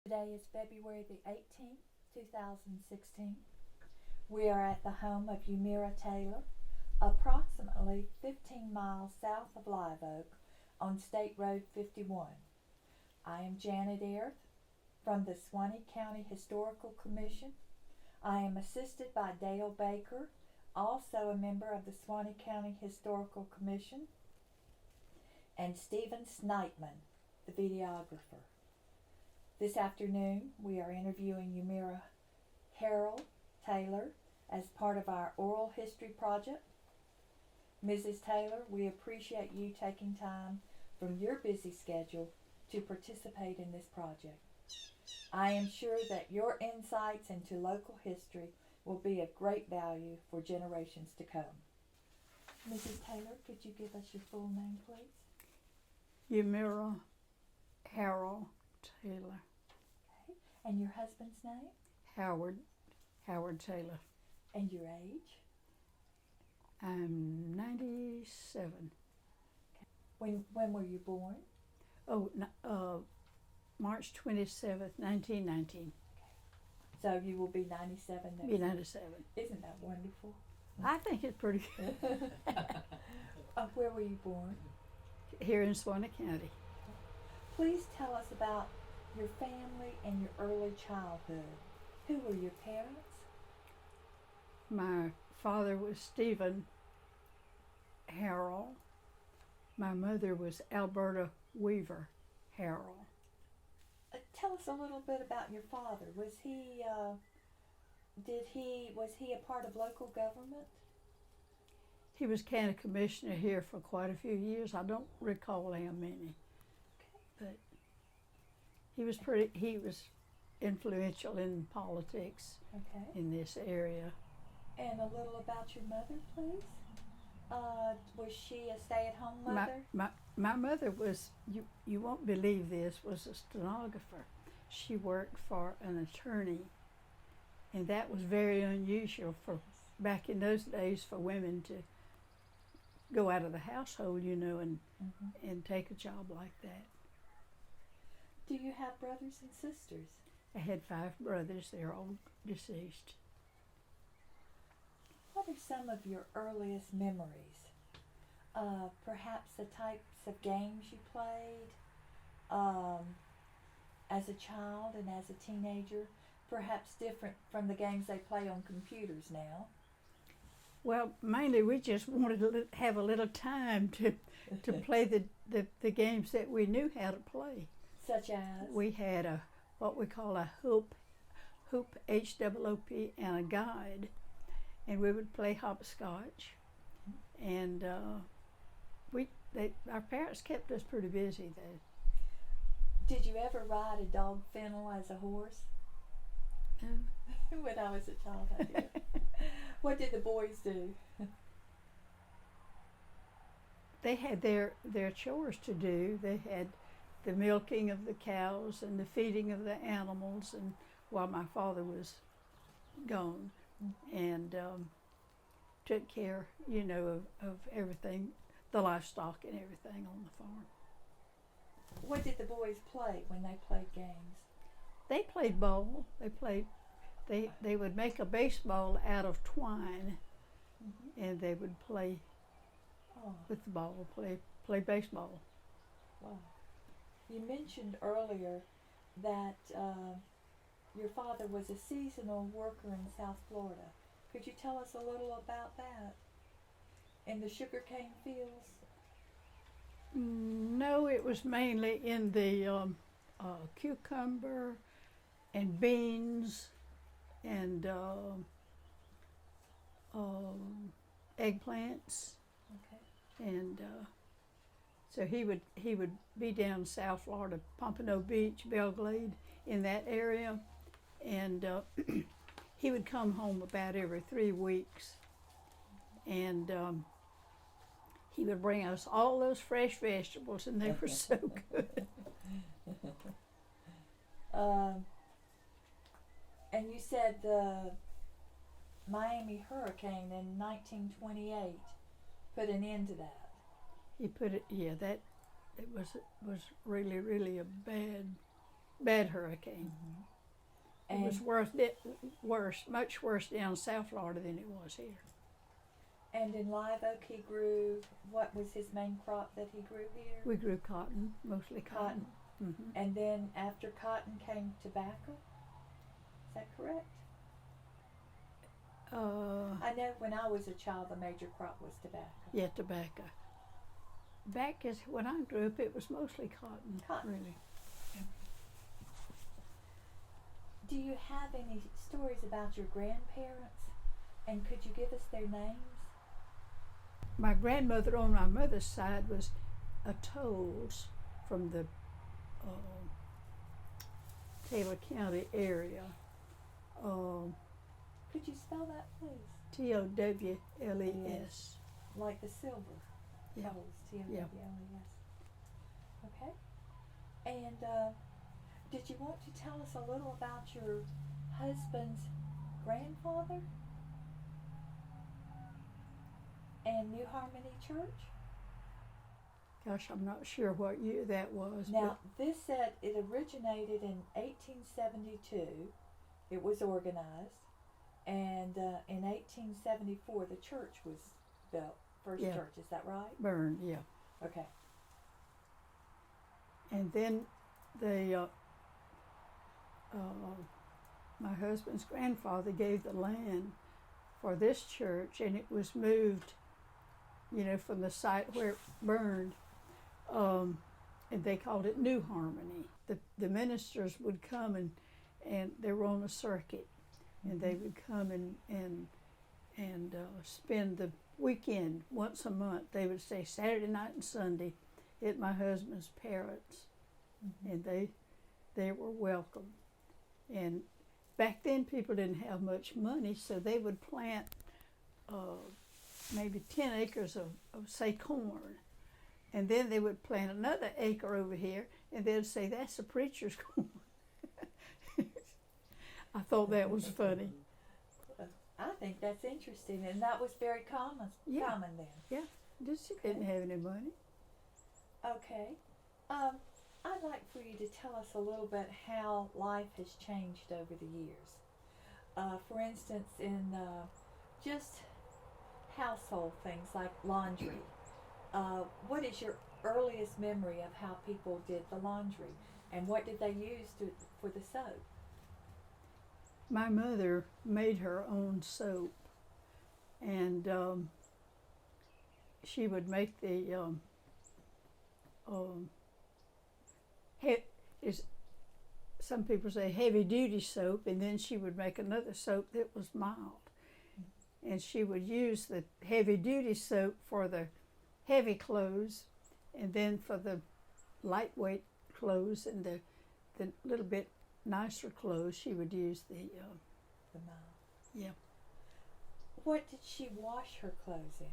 Today is February the 18th, 2016. We are at the home of Eumera Taylor, approximately 15 miles south of Live Oak on State Road 51. I am Janet Airth from the Suwannee County Historical Commission. I am assisted by Dale Baker, also a member of the Suwannee County Historical Commission, and Stephen Sneitman, the videographer. This afternoon, we are interviewing Eumera Harrell Taylor as part of our oral history project. Mrs. Taylor, we appreciate you taking time from your busy schedule to participate in this project. I am sure that your insights into local history will be of great value for generations to come. Mrs. Taylor, could you give us your full name, please? Eumera Harrell Taylor. Okay. And your husband's name? Howard Taylor. And your age? I'm 97. Okay. When were you born? March 27th, 1919. Okay. So you will be 97 next Be 97. Isn't that wonderful? I think it's pretty good. Where were you born? Here in Suwannee County. Please tell us about your family and your early childhood. Who were your parents? My father was Stephen Harrell. My mother was Alberta Weaver Harrell. Tell us a little bit about your father. Was he a part of local government? He was county commissioner here for quite a few years. I don't recall how many, but he was influential in politics in this area. And a little about your mother, please. Was she a stay-at-home mother? My mother was, you won't believe this, was a stenographer. She worked for an attorney, and that was very unusual for back in those days for women to go out of the household, and take a job like that. Do you have brothers and sisters? I had 5 brothers. They're all deceased. What are some of your earliest memories? Perhaps the types of games you played as a child and as a teenager, perhaps different from the games they play on computers now. Well, mainly we just wanted to have a little time to play the games that we knew how to play. Such as? We had what we call a hoop, H-O-O-P, and a guide, and we would play hopscotch, and our parents kept us pretty busy though. Did you ever ride a dog fennel as a horse? No. When I was a child, I did. What did the boys do? They had their chores to do. They had the milking of the cows and the feeding of the animals, and while my father was gone, and took care, of everything, the livestock and everything on the farm. What did the boys play when they played games? They played ball. They would make a baseball out of twine, and they would play with the ball, play baseball. Wow. You mentioned earlier that your father was a seasonal worker in South Florida. Could you tell us a little about that? In the sugarcane fields? No, it was mainly in the cucumber and beans and eggplants. Okay. And so he would be down South Florida, Pompano Beach, Belglade, in that area, and he would come home about every 3 weeks, and he would bring us all those fresh vegetables, and they were so good. And you said the Miami hurricane in 1928 put an end to that. He put it, yeah, that it was really, really a bad bad hurricane. And It was worse, much worse down South Florida than it was here. and in Live Oak, he grew. What was his main crop that he grew here? We grew cotton, mostly cotton. Mm-hmm. And then after cotton came tobacco. Is that correct? I know when I was a child, the major crop was tobacco. Yeah, tobacco. Back as when I grew up, it was mostly cotton. Cotton. Really. Do you have any stories about your grandparents? And could you give us their names? My grandmother on my mother's side was a Tolles from the Taylor County area. Could you spell that, please? Towles. Like the silver. Yeah. Tolles, Towles. Okay. And did you want to tell us a little about your husband's grandfather and New Harmony Church? Gosh, I'm not sure what year that was. Now, this said it originated in 1872. It was organized. And in 1874, the church was built. First Yeah. church, is that right? Burned, yeah. Okay. And then the my husband's grandfather gave the land for this church, and it was moved, from the site where it burned, and they called it New Harmony. The ministers would come and they were on a circuit, and they would come and spend the weekend once a month. They would stay Saturday night and Sunday at my husband's parents', and they were welcome. And back then people didn't have much money, so they would plant maybe 10 acres of say corn, and then they would plant another acre over here, and they'd say that's a preacher's corn. I thought that was funny. I think that's interesting, and that was very common. Yeah. Common then. Yeah, just didn't have any money. Okay. I'd like for you to tell us a little bit how life has changed over the years. For instance, in just household things like laundry. What is your earliest memory of how people did the laundry, and what did they use for the soap? My mother made her own soap, and she would make the some people say heavy duty soap, and then she would make another soap that was mild. And she would use the heavy duty soap for the heavy clothes, and then for the lightweight clothes and the little bit nicer clothes, she would use the mild. Yeah. What did she wash her clothes in?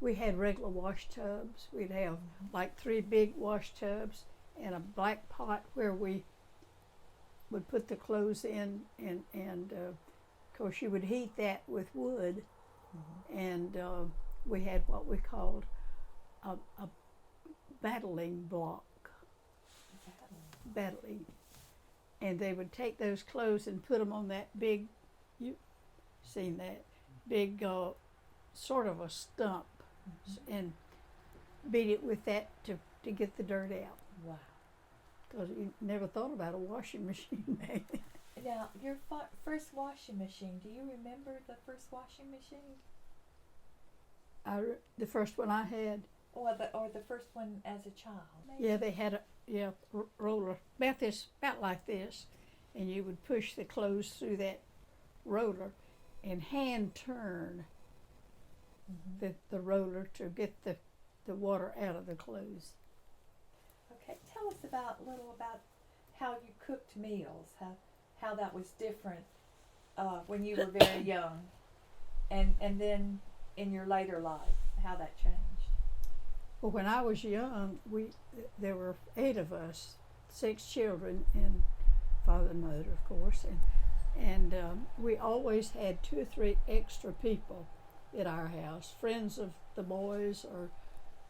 We had regular wash tubs. We'd have like 3 big wash tubs and a black pot where we would put the clothes in, and of course you would heat that with wood, and we had what we called a battling block. Battling. And they would take those clothes and put them on that big, you've seen that, big sort of a stump, and beat it with that to get the dirt out. Wow. Because you never thought about a washing machine back then. Now, your first washing machine, do you remember the first washing machine? The first one I had. Or the first one as a child? Maybe? Yeah, they had a roller about like this, and you would push the clothes through that roller and hand turn the roller to get the water out of the clothes. Okay, tell us a little about how you cooked meals, how that was different when you were very young, and then in your later life, how that changed. Well, when I was young, there were 8 of us, 6 children, and father and mother, of course, and we always had 2 or 3 extra people at our house, friends of the boys or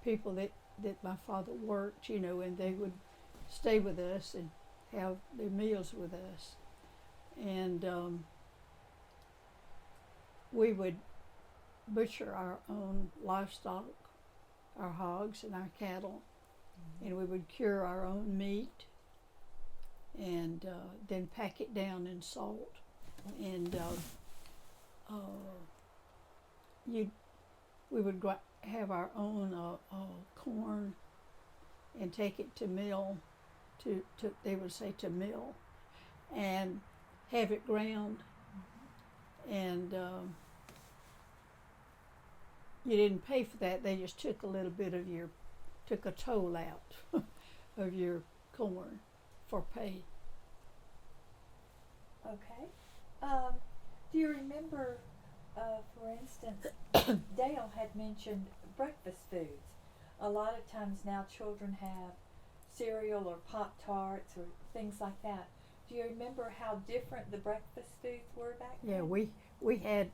people that my father worked, and they would stay with us, have their meals with us. And we would butcher our own livestock, our hogs and our cattle, and we would cure our own meat and then pack it down in salt. And we would have our own corn and take it to mill, they would say to mill, and have it ground. And you didn't pay for that. They just took a little bit of took a toll out of your corn for pay. Okay. Do you remember, for instance, Dale had mentioned breakfast foods. A lot of times now children have cereal or Pop-Tarts or things like that. Do you remember how different the breakfast foods were back then? Yeah, we had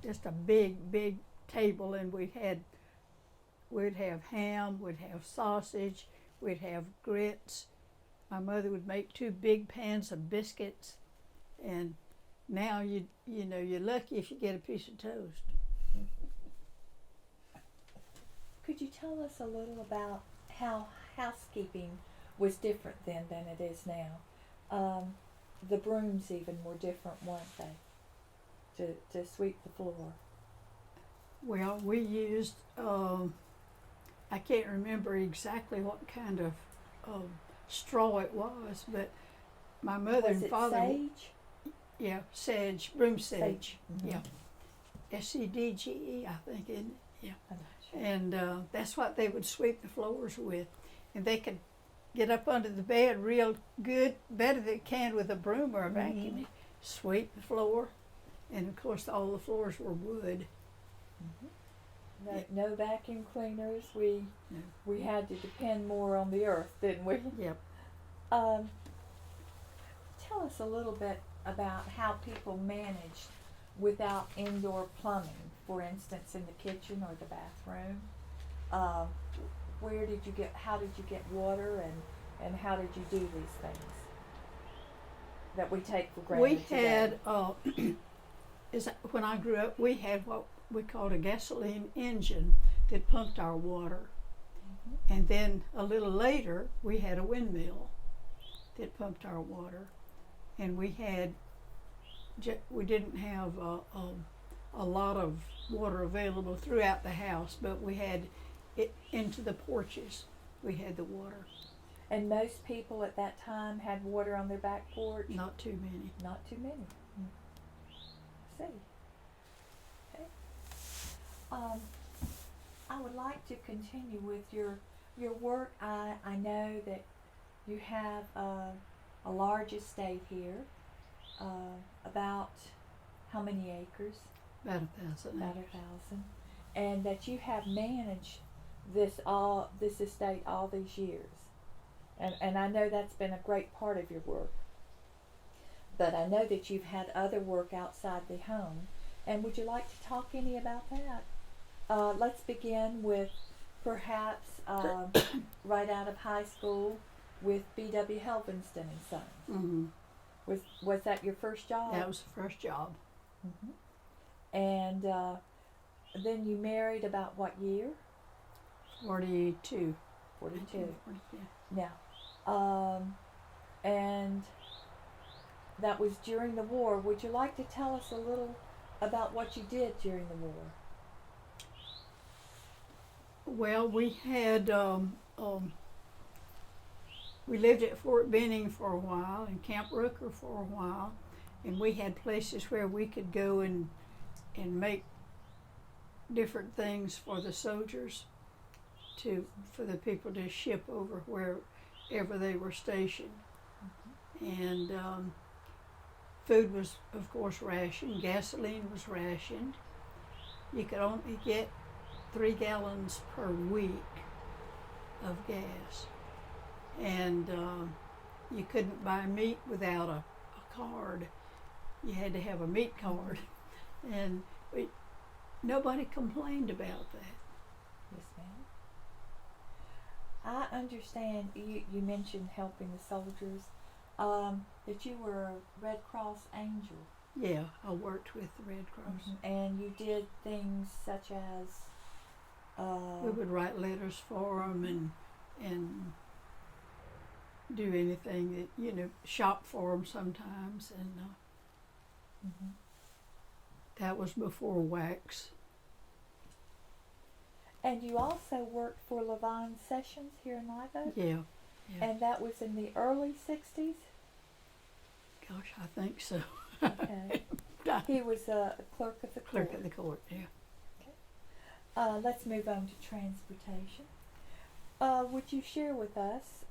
just a big table, and we'd have ham, we'd have sausage, we'd have grits. My mother would make 2 big pans of biscuits, and now you're lucky if you get a piece of toast. Could you tell us a little about how housekeeping was different then than it is now? The brooms even were different, weren't they? To sweep the floor. Well, we used, I can't remember exactly what kind of straw it was, but my mother Was and it father. sage? Yeah, sedge, broom sedge. Mm-hmm. Yeah. SCDGE, I think, isn't it? Yeah. I'm not sure. And that's what they would sweep the floors with. And they could get up under the bed real good, better than they can with a broom or a vacuum. Mm-hmm. Sweep the floor. And of course, all the floors were wood. Mm-hmm. No vacuum cleaners. We had to depend more on the earth, didn't we? Yep. Tell us a little bit about how people managed without indoor plumbing, for instance, in the kitchen or the bathroom. How did you get water, and how did you do these things that we take for granted We today? had, when I grew up, we had what we called a gasoline engine that pumped our water. Mm-hmm. And then a little later, we had a windmill that pumped our water. And we didn't have a lot of water available throughout the house, but we had it into the porches. We had the water. And most people at that time had water on their back porch? Not too many. Not too many. I see. Okay. I would like to continue with your work. I know that you have a large estate here. About how many acres? About 1,000 About acres. 1,000. And that you have managed this estate all these years. And I know that's been a great part of your work. But I know that you've had other work outside the home. And would you like to talk any about that? Let's begin with perhaps right out of high school with B.W. Helvinston and Sons. Mm-hmm. Was that your first job? That was the first job. Mm-hmm. And then you married about what year? 42. 42. Yeah. Now, and that was during the war. Would you like to tell us a little about what you did during the war? Well, we had we lived at Fort Benning for a while and Camp Rooker for a while, and we had places where we could go and make different things for the soldiers, for the people to ship over wherever they were stationed. And food was, of course, rationed. Gasoline was rationed. You could only get 3 gallons per week of gas. And you couldn't buy meat without a card. You had to have a meat card. And nobody complained about that. Yes, I understand you mentioned helping the soldiers, that you were a Red Cross angel. Yeah, I worked with the Red Cross. And you did things such as. We would write letters for them and do anything that, shop for them sometimes. And that was before wax. And you also worked for Levine Sessions here in Live Oak? Yeah. And that was in the early 60s? Gosh, I think so. Okay. He was a clerk of the court. Clerk of the court, yeah. Let's move on to transportation. Would you share with us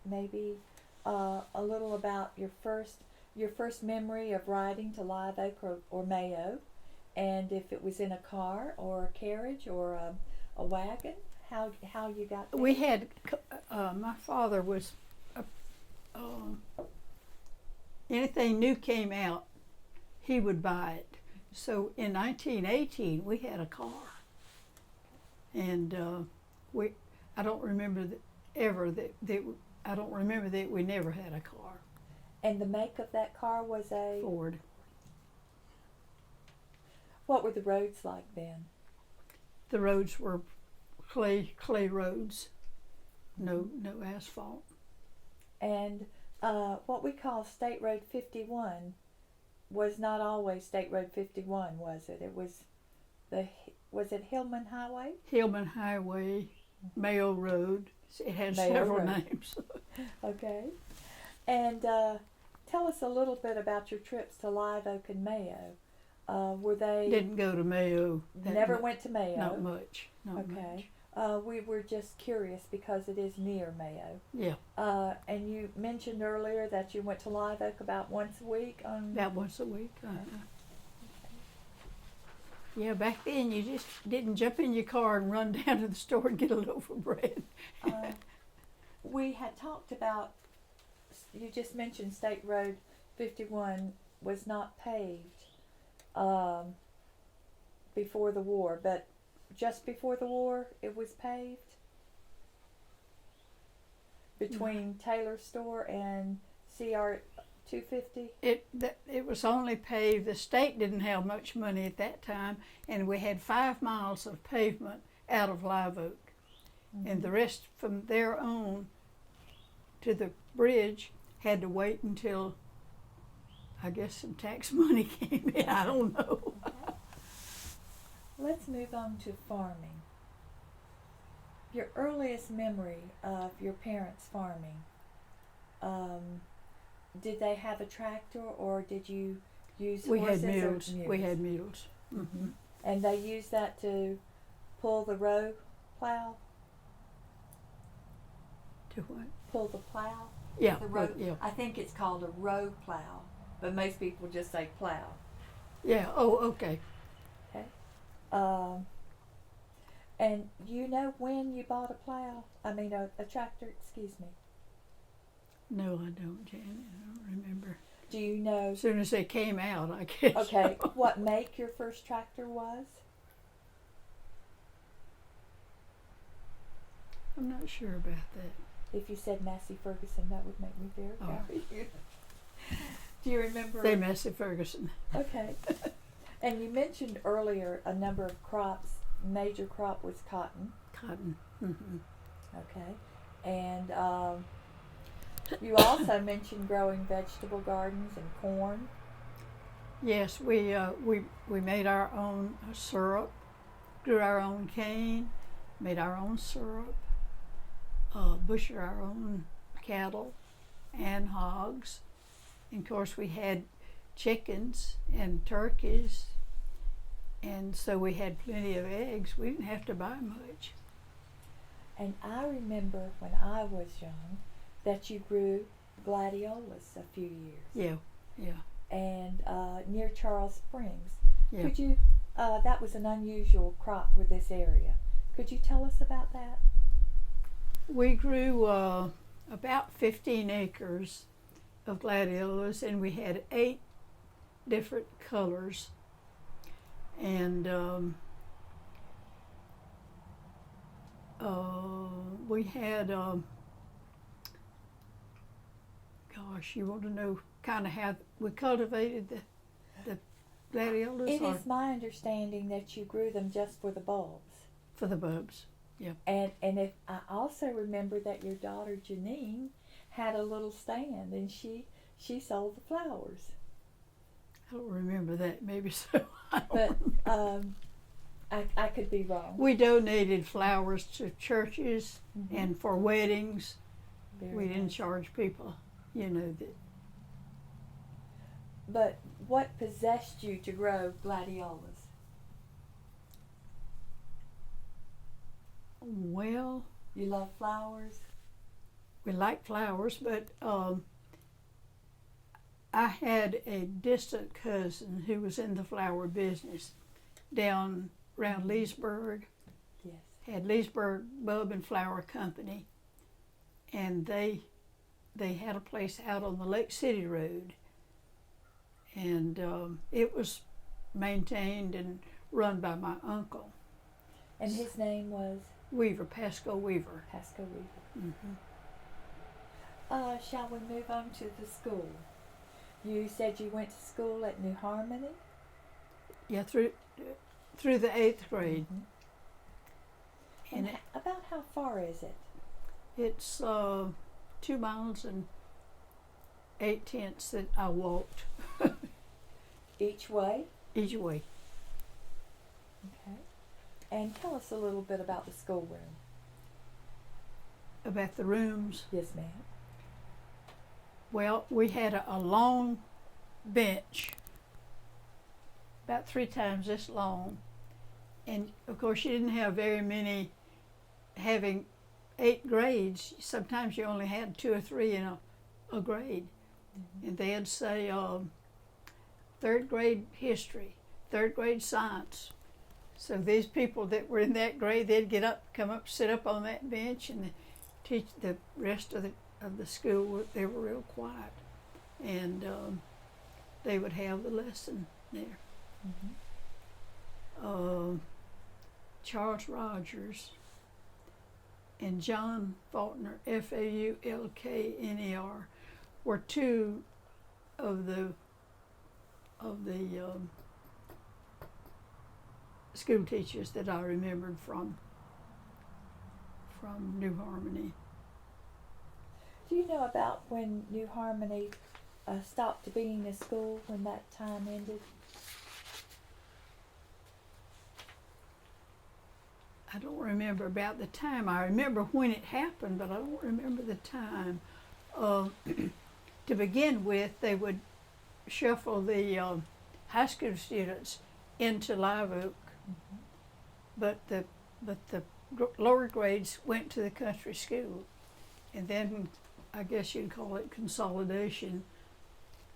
maybe a little about your first memory of riding to Live Oak or Mayo, and if it was in a car or a carriage or a wagon, how you got there? We had my father was anything new came out, he would buy it. So in 1918 we had a car. And I don't remember I don't remember that we never had a car. And the make of that car was a Ford. What were the roads like then? The roads were clay roads, no asphalt. And what we call State Road 51 was not always State Road 51, was it? It was was it Hillman Highway? Hillman Highway, Mayo Road. It had Mayo several Road. names. Okay. And tell us a little bit about your trips to Live Oak and Mayo. Were they... Didn't go to Mayo. Never went to Mayo? Not much. Okay. We were just curious because it is near Mayo. Yeah. And you mentioned earlier that you went to Live Oak about once a week? About once a week. Yeah, back then you just didn't jump in your car and run down to the store and get a loaf of bread. We had talked about, you just mentioned State Road 51 was not paved before the war, but just before the war it was paved between Taylor's store and CR 250. It was only paved. The state didn't have much money at that time, and we had 5 miles of pavement out of Live Oak, and the rest from there on to the bridge had to wait until I guess some tax money came in. I don't know. Okay. Let's move on to farming. Your earliest memory of your parents farming. Did they have a tractor, or did you use We horses had or mules. We had mules. Mm-hmm. And they used that to pull the row plow? To what? Pull the plow? Yeah. The row, yeah. I think it's called a row plow, but most people just say plow. Yeah. Oh, okay. Okay. And you know when you bought a plow? I mean a tractor, excuse me. No, I don't, Janet. I don't remember. Do you know? As soon as they came out, I guess. Okay, what make your first tractor was? I'm not sure about that. If you said Massey Ferguson, that would make me very happy. Do you remember? Say Massey Ferguson. Okay. And you mentioned earlier a number of crops. Major crop was cotton. Cotton. Mm-hmm. Okay. And you also mentioned growing vegetable gardens and corn. Yes, we made our own syrup, grew our own cane, made our own syrup, butchered our own cattle and hogs. And of course we had chickens and turkeys, and so we had plenty of eggs. We didn't have to buy much. And I remember when I was young that you grew gladiolas a few years. Yeah. And near Charles Springs. Yeah. Could you, that was an unusual crop for this area. Could you tell us about that? We grew about 15 acres of gladiolas, and we had 8 different colors. And We had, gosh, you want to know kind of how we cultivated the gladiolas? It is my understanding that you grew them just for the bulbs. For the bulbs, yeah. And if I also remember that your daughter Janine had a little stand and she sold the flowers. I don't remember that, maybe so. But I could be wrong. We donated flowers to churches Mm-hmm. and for weddings. Very We didn't nice. charge people, you know, that. But what possessed you to grow gladiolas? Well, You love flowers? we like flowers, but I had a distant cousin who was in the flower business down around Leesburg. Yes. Had Leesburg Bulb and Flower Company, and they had a place out on the Lake City Road, and it was maintained and run by my uncle, And his name was Weaver, Pasco Weaver. Pasco Weaver. Mm-hmm. Shall we move on to the school? You said you went to school at New Harmony? Yeah, through the 8th grade. Mm-hmm. And And about how far is it? it's 2 miles and 8/10 that I walked Each way? each way. Okay. And tell us a little bit about the schoolroom. About the rooms, Yes, ma'am. well, we had a long bench, about 3 times this long, and of course you didn't have very many. Having 8 grades, sometimes you only had 2 or 3 in a grade. Mm-hmm. And they'd say 3rd grade history, 3rd grade science. So these people that were in that grade, they'd get up, come up, sit up on that bench, and teach the rest of the school. They were real quiet, and they would have the lesson there. Mm-hmm. Charles Rogers and John Faulkner, Faulkner, were 2 of the school teachers that I remembered from New Harmony. Do you know about when New Harmony stopped being a school, when that time ended? I don't remember about the time. I remember when it happened, but I don't remember the time. To begin with, they would shuffle the high school students into Live Oak, Mm-hmm. but the lower grades went to the country school, and then I guess you'd call it consolidation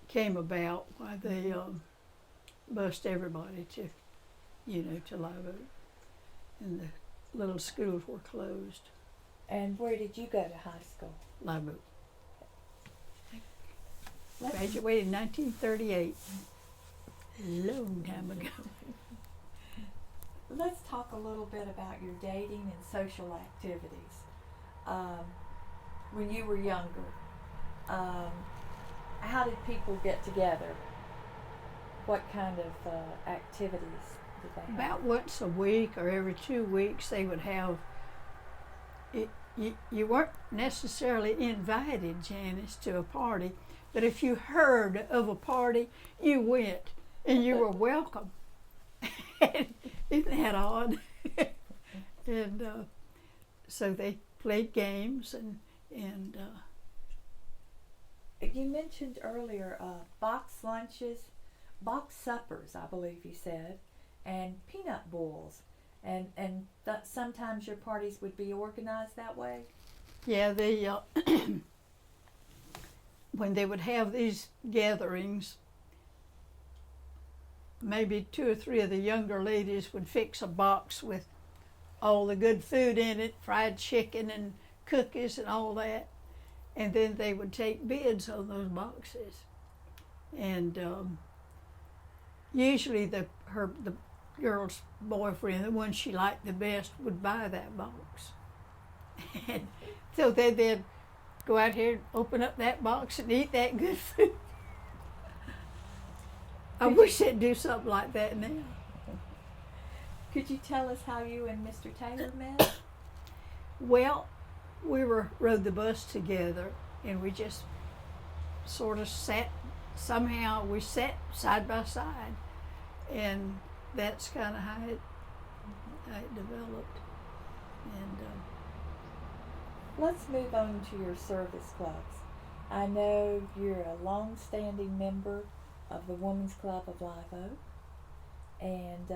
came about, why they bused everybody to Live Oak, and the little schools were closed. And where did you go to high school? Live Oak. Let's- Graduated in 1938. Long time ago. Let's talk a little bit about your dating and social activities. When you were younger, how did people get together? What kind of activities did they have? About once a week or every 2 weeks, they would have. You weren't necessarily invited, Janice, to a party, but if you heard of a party, you went, and you were welcome. Isn't that odd? And so they played games and You mentioned earlier box lunches, box suppers, I believe you said, and peanut boils, and that sometimes your parties would be organized that way. yeah, they when they would have these gatherings, maybe 2 or 3 of the younger ladies would fix a box with all the good food in it, fried chicken and cookies and all that, and then they would take bids on those boxes, and usually the girl's boyfriend, the one she liked the best, would buy that box. And so they'd go out here and open up that box and eat that good food. I wish they'd do something like that now. Could you tell us how you and Mr. Taylor met? Well, we rode the bus together, and we just sort of sat side by side, and that's kind of how it developed. And Let's move on to your service clubs. I know you're a long-standing member of the Women's Club of Live Oak, and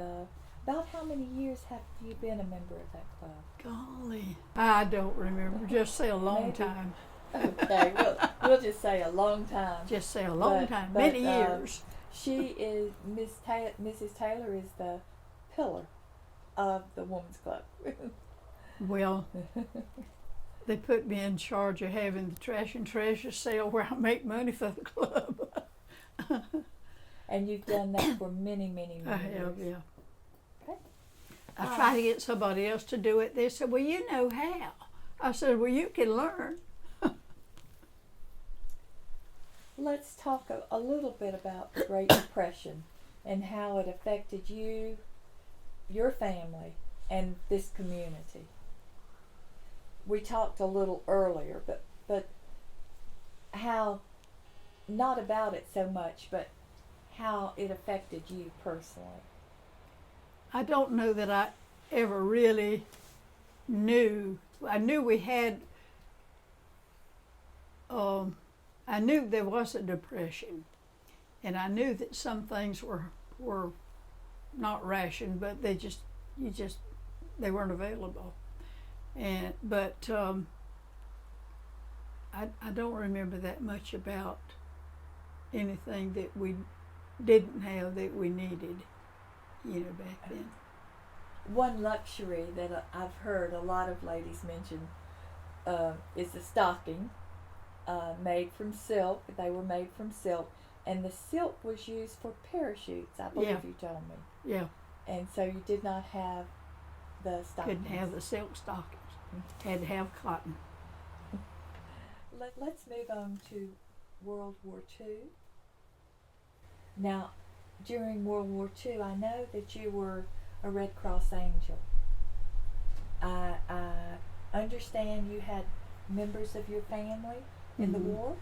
about how many years have you been a member of that club? golly, I don't remember. Just say a long Maybe. time. Okay, we'll just say a long time. Just say a long But- time. but, Many years. She is Mrs. Taylor is the pillar of the Women's Club. Well, they put me in charge of having the trash and treasure sale where I make money for the club. And you've done that for many, many, I many have, years. yeah. Okay. I tried to get somebody else to do it. They said, well, you know how. I said, well, you can learn. Let's talk a little bit about the Great Depression and how it affected you, your family, and this community. We talked a little earlier, but how, not about it so much, but how it affected you personally. I don't know that I ever really knew. I knew we had, I knew there was a depression, and I knew that some things were not rationed, but they weren't available. But I don't remember that much about anything that we didn't have that we needed, back then. One luxury that I've heard a lot of ladies mention is the stocking, made from silk. They were made from silk, and the silk was used for parachutes, I believe Yeah. you told me. Yeah, And so you did not have the stockings. couldn't have the silk stockings. Had to have cotton. Let's move on to World War II. Now, during World War II, I know that you were a Red Cross angel. I understand you had members of your family in the Mhm. war.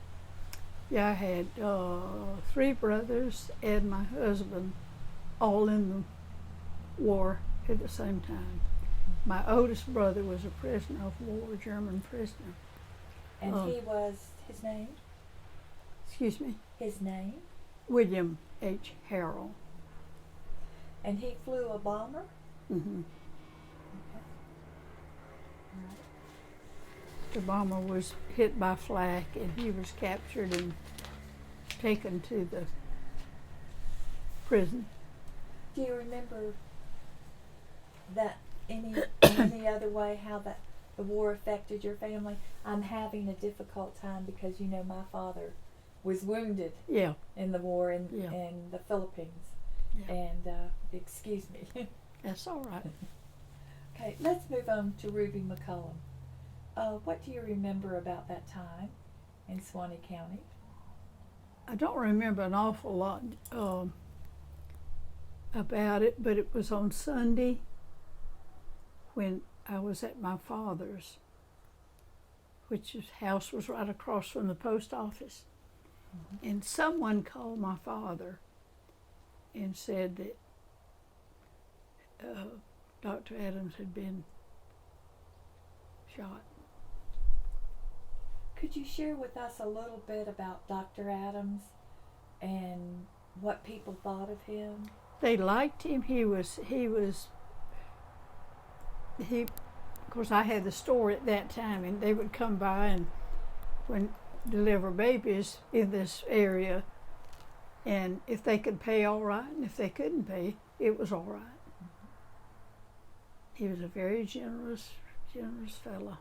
Yeah, I had 3 brothers and my husband all in the war at the same time. My oldest brother was a prisoner of war, German prisoner. And Oh. he was, his name? Excuse me, His name? William H. Harrell. And he flew a bomber? Hmm. Okay. All right. The bomber was hit by flak, and he was captured and taken to the prison. Do you remember that any other way how that the war affected your family? I'm having a difficult time because my father was wounded Yeah, in the war in Yeah. the Philippines, Yeah. and excuse me. that's all right. Okay, let's move on to Ruby McCullum. What do you remember about that time in Suwannee County? I don't remember an awful lot about it, but it was on Sunday when I was at my father's, which his house was right across from the post office. Mm-hmm. And someone called my father and said that Dr. Adams had been shot. Could you share with us a little bit about Dr. Adams and what people thought of him? They liked him. Of course, I had the store at that time, and they would come by and deliver babies in this area. And if they could pay, all right, and if they couldn't pay, it was all right. Mm-hmm. He was a very generous fellow.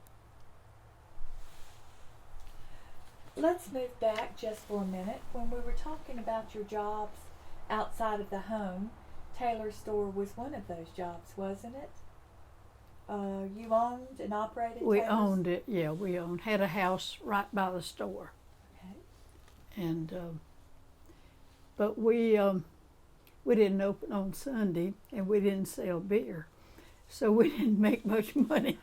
Let's move back just for a minute. When we were talking about your jobs outside of the home, Taylor's store was one of those jobs, wasn't it? You owned and operated We Taylor's? owned it, yeah, we had a house right by the store. Okay. And, but we didn't open on Sunday and we didn't sell beer. So we didn't make much money.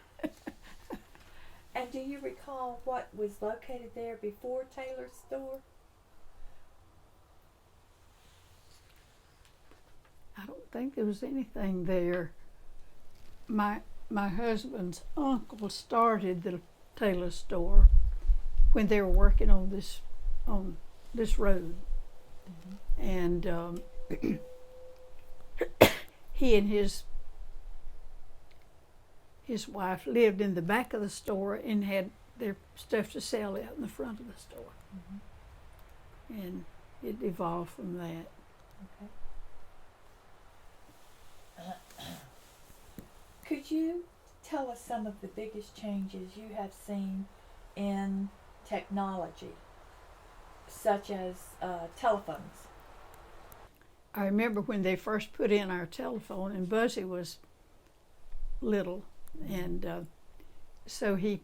And do you recall what was located there before Taylor's store? I don't think there was anything there. My husband's uncle started the Taylor store when they were working on this road, and he and his wife lived in the back of the store and had their stuff to sell out in the front of the store, and it evolved from that. Okay. Could you tell us some of the biggest changes you have seen in technology, such as telephones? I remember when they first put in our telephone, and Buzzy was little, and so he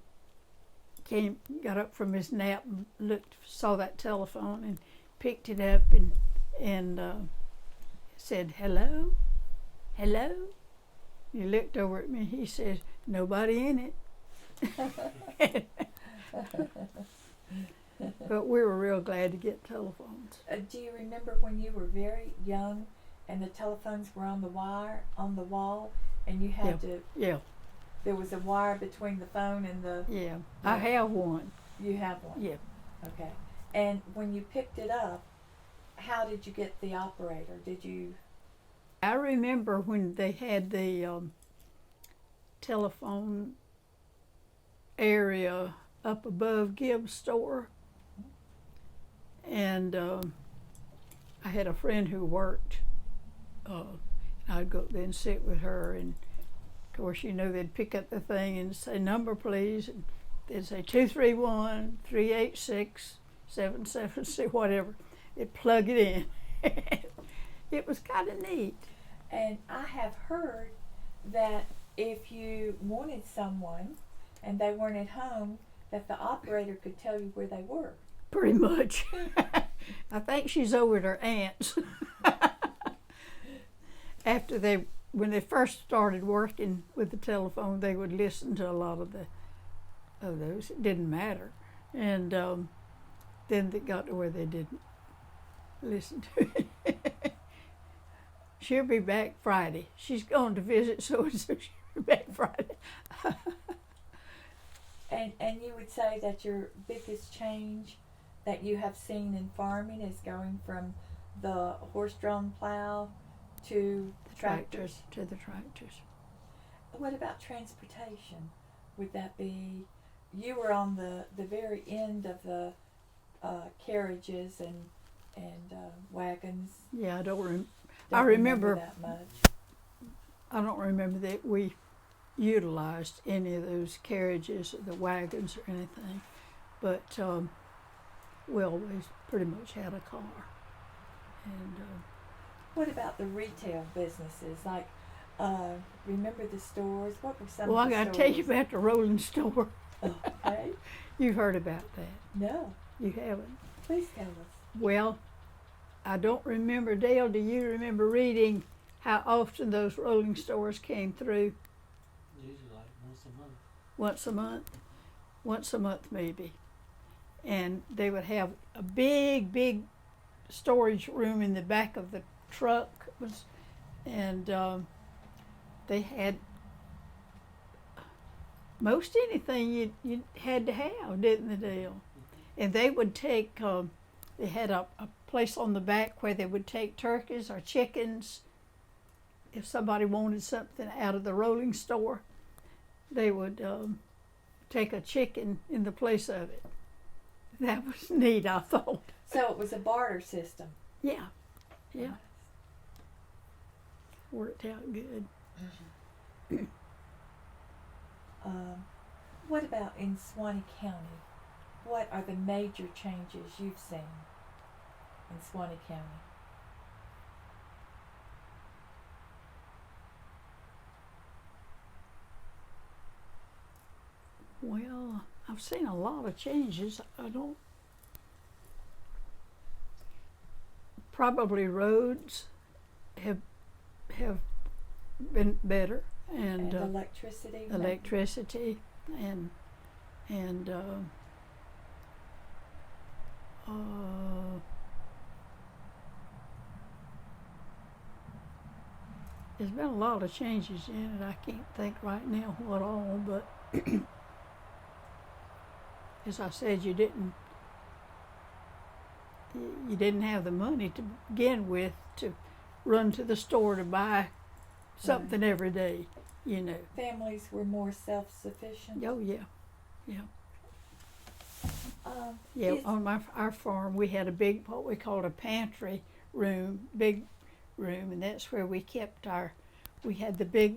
got up from his nap and saw that telephone and picked it up and said, "Hello, hello." He looked over at me. He says, "Nobody in it." But we were real glad to get telephones. Do you remember when you were very young and the telephones were on the wall, and you had to? Yeah. There was a wire between the phone and the. Yeah. I have one. You have one. Yeah. Okay. And when you picked it up, how did you get the operator? Did you? I remember when they had the telephone area up above Gibbs' store, and I had a friend who worked. I'd go there and sit with her, and of course, they'd pick up the thing and say, "Number, please," and they'd say 231-386-776, whatever. They'd plug it in. It was kind of neat. And I have heard that if you wanted someone and they weren't at home, that the operator could tell you where they were. Pretty much. I think she's over at her aunt's. When they first started working with the telephone, they would listen to a lot of those. It didn't matter. And then they got to where they didn't listen to it. She'll be back Friday. She's going to visit so-and-so. She'll be back Friday. And you would say that your biggest change that you have seen in farming is going from the horse-drawn plow to tractors. To the tractors. What about transportation? Would that be? You were on the very end of the carriages and wagons. Yeah, I remember that much. I don't remember that we utilized any of those carriages or the wagons or anything, but we always pretty much had a car. And what about the retail businesses? Like, remember the stores? What were some well, of the I stores? got to tell you about the rolling store. Okay. You've heard about that. No. You haven't? Please tell us. Well, I don't remember. Dale, do you remember reading how often those rolling stores came through? Usually like once a month. Once a month? Once a month, maybe. And they would have a big storage room in the back of the truck. And they had most anything you had to have, didn't they, Dale? And they would take, they had a place on the back where they would take turkeys or chickens. If somebody wanted something out of the rolling store, they would take a chicken in the place of it. That was neat, I thought. So it was a barter system. Yeah. Worked out good. What about in Suwannee County? What are the major changes you've seen in Suwannee County? Well, I've seen a lot of changes. I don't. Probably roads have been better, and electricity. electricity, and there's been a lot of changes in it. I can't think right now what all, but as I said, you didn't have the money to begin with to run to the store to buy something every day, you know. Families were more self-sufficient. Oh yeah, yeah. Yeah, On our farm we had a big, what we called a pantry room, big room, and that's where we kept we had the big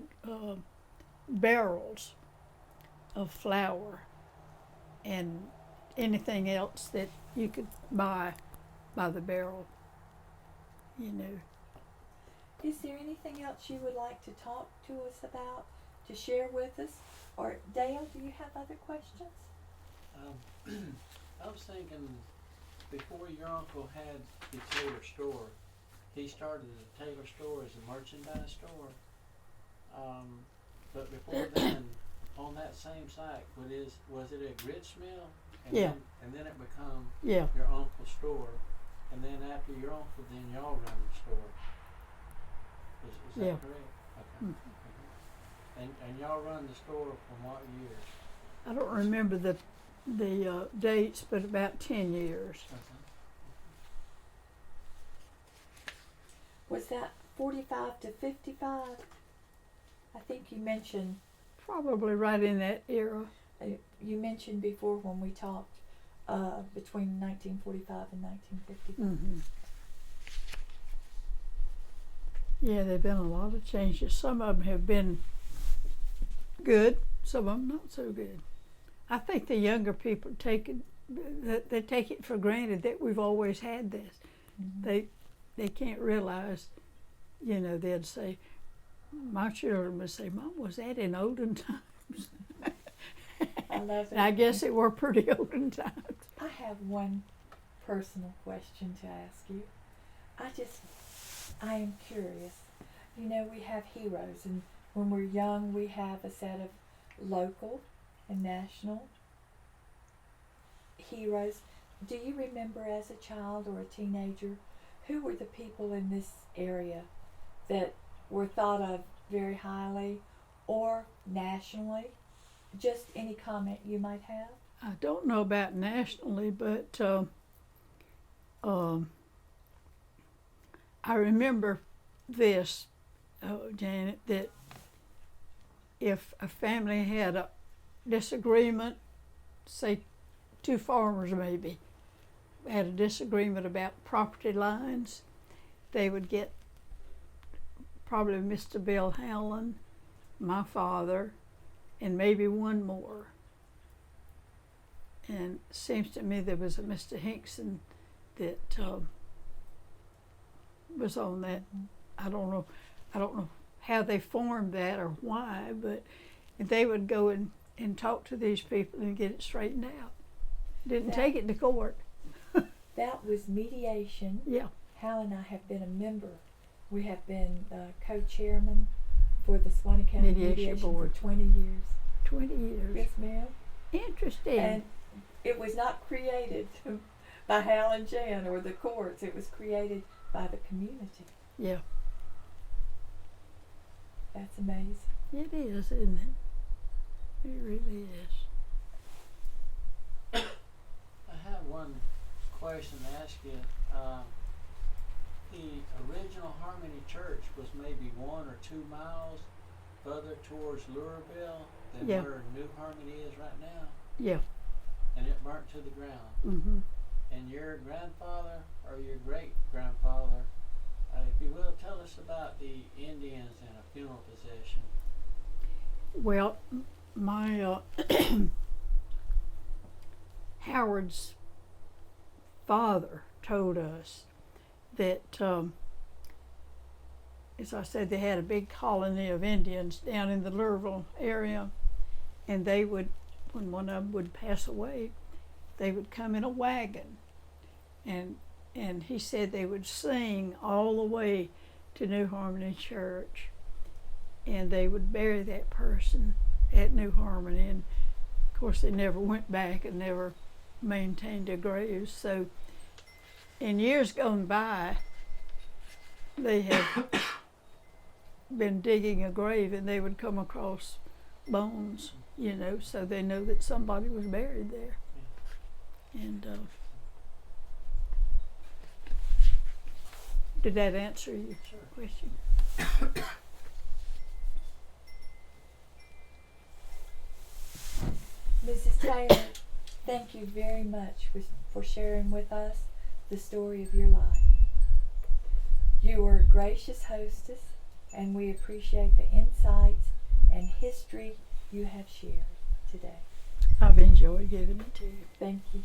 barrels of flour and anything else that you could buy by the barrel, you know. Is there anything else you would like to talk to us about, to share with us? Or Dale, do you have other questions? I was thinking, before your uncle had the tailor store, he started a tailor store as a merchandise store. But before then, on that same site, was it a grits mill? Yeah. And then it become Yeah. your uncle's store. And then after your uncle, then y'all run the store. Is that Yeah. correct? Okay. Mm. Okay. And y'all run the store from what years? I don't remember the dates, but about 10 years. Okay. Was that 45 to 55? I think you mentioned. Probably right in that era. You mentioned before when we talked between 1945 and 1955. Mm-hmm. Yeah, there've been a lot of changes. Some of them have been good, some of them not so good. I think the younger people take it for granted that we've always had this. Mm-hmm. They can't realize, you know, they'd say, my children would say, Mom, was that in olden times? I love it. And I guess it were pretty olden times. I have one personal question to ask you. I am curious. You know, we have heroes, and when we're young, we have a set of local and national heroes. Do you remember as a child or a teenager, who were the people in this area that were thought of very highly or nationally? Just any comment you might have? I don't know about nationally, but I remember this, Janet, that if a family had a disagreement, say two farmers maybe had a disagreement about property lines, they would get probably Mr. Bill Howland, my father, and maybe one more. And it seems to me there was a Mr. Hinkson that was on that. I don't know how they formed that or why, but they would go and talk to these people and get it straightened out. Didn't take it to court. That was mediation. Yeah. Hal and I have been a member. We have been co-chairman for the Swanee County Mediation Board for 20 years. 20 years. Yes, ma'am. Interesting. And it was not created by Hal and Jan or the courts. It was created by the community. Yeah. That's amazing. It is, isn't it? It really is. I have one question to ask you. The original Harmony Church was maybe 1 or 2 miles further towards Louisville than where New Harmony is right now. Yeah. And it burnt to the ground. Mm-hmm. And your grandfather or your great-grandfather, if you will, tell us about the Indians and a funeral procession. Well, my Howard's father told us that, as I said, they had a big colony of Indians down in the Louisville area, and they would when one of them would pass away, they would come in a wagon, and he said they would sing all the way to New Harmony Church, and they would bury that person at New Harmony. And of course, they never went back and never maintained their graves. So, in years gone by, they had been digging a grave, and they would come across bones, you know, so they know that somebody was buried there. And did that answer your question? Mrs. Taylor, thank you very much for sharing with us the story of your life. You are a gracious hostess, and we appreciate the insights and history you have shared today. I've enjoyed giving it to you. Thank you.